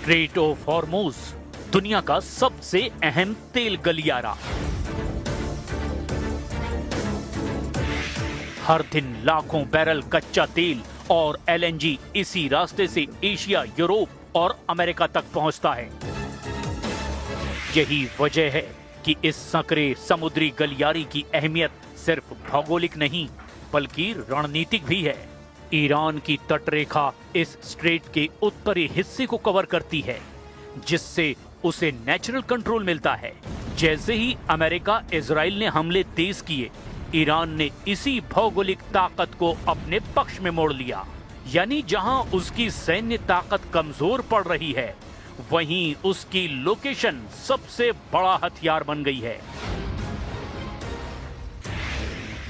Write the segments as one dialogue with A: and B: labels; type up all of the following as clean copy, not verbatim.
A: Straight of Hormuz, दुनिया का सबसे अहम तेल गलियारा। हर दिन लाखों बैरल कच्चा तेल और एलएनजी इसी रास्ते से एशिया, यूरोप और अमेरिका तक पहुंचता है। यही वजह है कि इस संकरे समुद्री गलियारे की अहमियत सिर्फ भौगोलिक नहीं बल्कि रणनीतिक भी है। ईरान की तटरेखा इस स्ट्रेट के उत्तरी हिस्से को कवर करती है, जिससे उसे नेचुरल कंट्रोल मिलता है। जैसे ही अमेरिका इजराइल ने हमले तेज किए, ईरान ने इसी भौगोलिक ताकत को अपने पक्ष में मोड़ लिया। यानी जहां उसकी सैन्य ताकत कमजोर पड़ रही है, वहीं उसकी लोकेशन सबसे बड़ा हथियार बन गई है।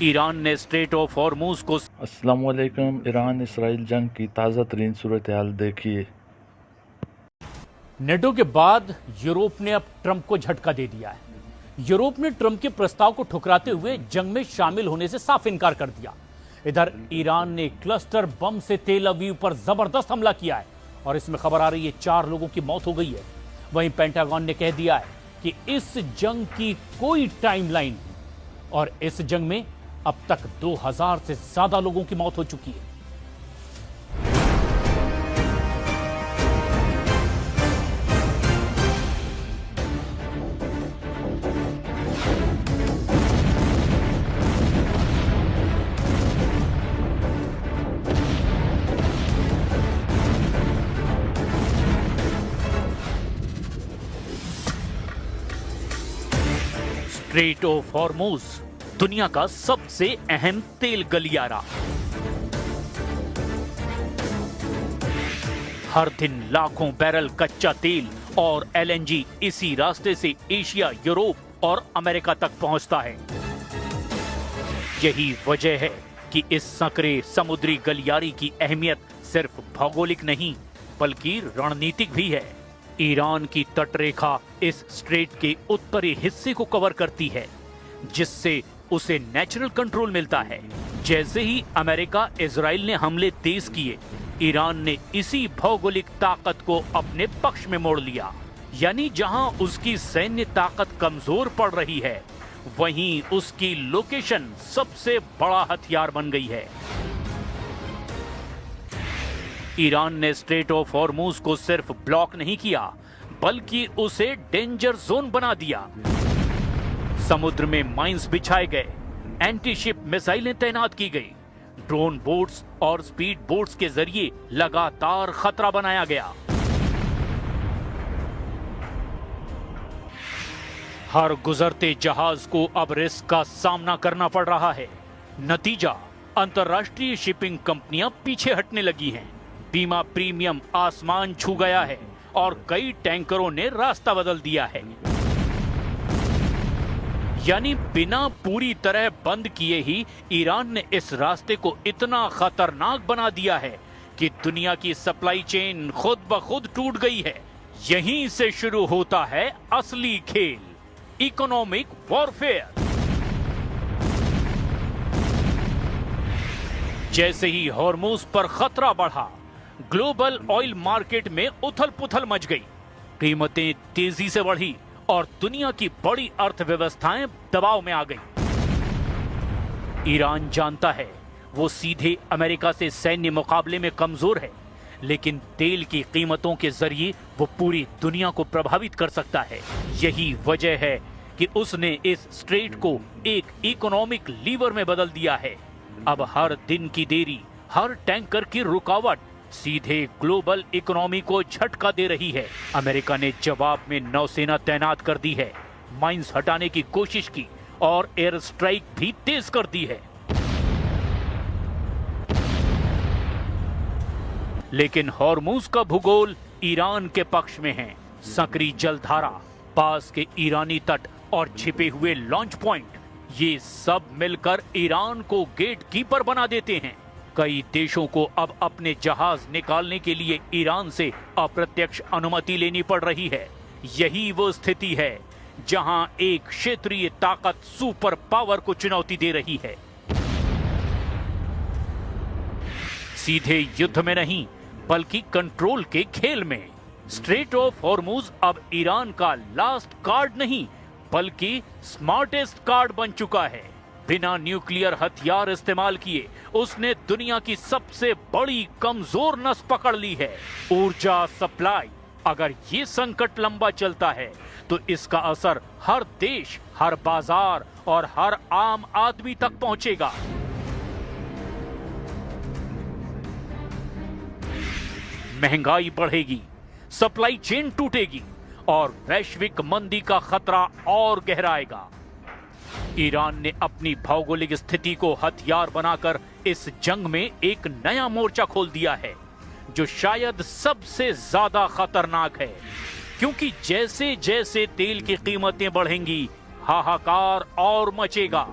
A: ईरान ने स्ट्रेट ऑफ हॉर्मुज को
B: अस्सलाम वालेकुम। ईरान इसराइल जंग की ताज़ा तरीन सूरत हाल देखिए।
A: नेटो के बाद यूरोप ने अब ट्रंप को झटका दे दिया है। यूरोप ने ट्रंप के प्रस्ताव को ठुकराते हुए जंग में शामिल होने से साफ इनकार कर दिया। इधर ईरान ने क्लस्टर बम से तेल अवीव पर जबरदस्त हमला किया है और इसमें खबर आ रही है 4 लोगों की मौत हो गई है। वहीं पेंटागन ने कह दिया है कि इस जंग की कोई टाइमलाइन नहीं और इस जंग में अब तक 2000 से ज्यादा लोगों की मौत हो चुकी है। स्ट्रेट ऑफ हॉर्मुज, दुनिया का सबसे अहम तेल गलियारा। हर दिन लाखों बैरल कच्चा तेल और एलएनजी इसी रास्ते से एशिया, यूरोप और अमेरिका तक पहुंचता है। यही वजह है कि इस संकरे समुद्री गलियारे की अहमियत सिर्फ भौगोलिक नहीं बल्कि रणनीतिक भी है। ईरान की तटरेखा इस स्ट्रेट के उत्तरी हिस्से को कवर करती है, जिससे उसे नेचुरल कंट्रोल मिलता है। जैसे ही अमेरिका इजराइल ने हमले तेज किए, ईरान ने इसी भौगोलिक ताकत को अपने पक्ष में मोड़ लिया। यानी जहां उसकी सैन्य ताकत कमजोर पड़ रही है, वहीं उसकी लोकेशन सबसे बड़ा हथियार बन गई है। ईरान ने स्ट्रेट ऑफ हॉर्मुज को सिर्फ ब्लॉक नहीं किया बल्कि उसे डेंजर जोन बना दिया। समुद्र में माइंस बिछाए गए, एंटी शिप मिसाइलें तैनात की गई, ड्रोन बोट्स और स्पीड बोट्स के जरिए लगातार खतरा बनाया गया। हर गुजरते जहाज को अब रिस्क का सामना करना पड़ रहा है। नतीजा, अंतर्राष्ट्रीय शिपिंग कंपनियां पीछे हटने लगी हैं। बीमा प्रीमियम आसमान छू गया है और कई टैंकरों ने रास्ता बदल दिया है। यानी बिना पूरी तरह बंद किए ही ईरान ने इस रास्ते को इतना खतरनाक बना दिया है कि दुनिया की सप्लाई चेन खुद ब खुद टूट गई है। यहीं से शुरू होता है असली खेल, इकोनॉमिक वॉरफेयर। जैसे ही हॉर्मुज पर खतरा बढ़ा, ग्लोबल ऑयल मार्केट में उथल पुथल मच गई, कीमतें तेजी से बढ़ी और दुनिया की बड़ी अर्थव्यवस्थाएं दबाव में आ गई। ईरान जानता है वो सीधे अमेरिका से सैन्य मुकाबले में कमजोर है, लेकिन तेल की कीमतों के जरिए वो पूरी दुनिया को प्रभावित कर सकता है। यही वजह है कि उसने इस स्ट्रेट को एक इकोनॉमिक लीवर में बदल दिया है। अब हर दिन की देरी, हर टैंकर की रुकावट सीधे ग्लोबल इकोनॉमी को झटका दे रही है। अमेरिका ने जवाब में नौसेना तैनात कर दी है, माइंस हटाने की कोशिश की और एयर स्ट्राइक भी तेज कर दी है। लेकिन हॉर्मुज का भूगोल ईरान के पक्ष में है। संकरी जलधारा, पास के ईरानी तट और छिपे हुए लॉन्च पॉइंट, ये सब मिलकर ईरान को गेट कीपर बना देते हैं। कई देशों को अब अपने जहाज निकालने के लिए ईरान से अप्रत्यक्ष अनुमति लेनी पड़ रही है। यही वो स्थिति है जहां एक क्षेत्रीय ताकत सुपर पावर को चुनौती दे रही है। सीधे युद्ध में नहीं बल्कि कंट्रोल के खेल में। स्ट्रेट ऑफ हॉर्मुज अब ईरान का लास्ट कार्ड नहीं बल्कि स्मार्टेस्ट कार्ड बन चुका है। बिना न्यूक्लियर हथियार इस्तेमाल किए उसने दुनिया की सबसे बड़ी कमजोर नस पकड़ ली है, ऊर्जा सप्लाई। अगर ये संकट लंबा चलता है तो इसका असर हर देश, हर बाजार और हर आम आदमी तक पहुंचेगा। महंगाई बढ़ेगी, सप्लाई चेन टूटेगी और वैश्विक मंदी का खतरा और गहराएगा। ईरान ने अपनी भौगोलिक स्थिति को हथियार बनाकर इस जंग में एक नया मोर्चा खोल दिया है, जो शायद सबसे ज्यादा खतरनाक है, क्योंकि जैसे जैसे तेल की कीमतें बढ़ेंगी, हाहाकार और मचेगा।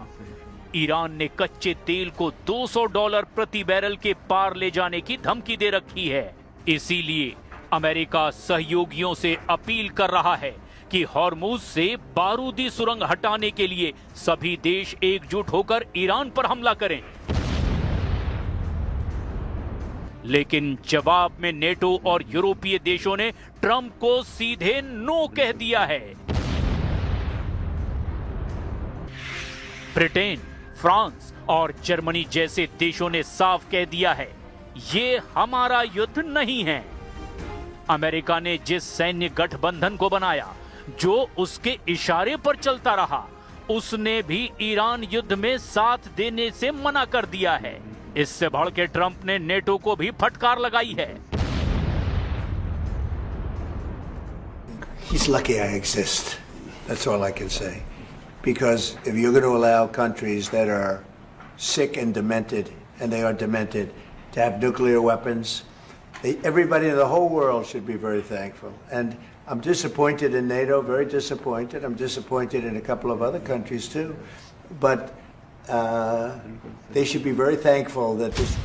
A: ईरान ने कच्चे तेल को $200 प्रति बैरल के पार ले जाने की धमकी दे रखी है। इसीलिए अमेरिका सहयोगियों से अपील कर रहा है कि हॉर्मुज से बारूदी सुरंग हटाने के लिए सभी देश एकजुट होकर ईरान पर हमला करें। लेकिन जवाब में नेटो और यूरोपीय देशों ने ट्रंप को सीधे नो कह दिया है। ब्रिटेन, फ्रांस और जर्मनी जैसे देशों ने साफ कह दिया है, ये हमारा युद्ध नहीं है। अमेरिका ने जिस सैन्य गठबंधन को बनाया, जो उसके इशारे पर चलता रहा, उसने भी ईरान युद्ध में साथ देने से मना कर दिया है। इससे बढ़ के ट्रंप ने नेटो को भी फटकार लगाई है।
C: He's lucky I exist. That's all I can say. Because if you're going to allow countries that are sick and demented, and they are demented, to have nuclear weapons, everybody in the whole world should be very thankful. And I'm disappointed in NATO, very disappointed. I'm disappointed in a couple of other countries too. But they should be very thankful that this.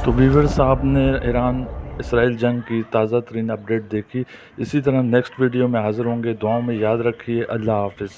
B: तो viewers, आपने Iran Israel जंग की ताज़ा तरीन update देखी। इसी तरह next video में हाज़िर होंगे। दुआओं में याद रखिए। अल्लाह हाफिज़।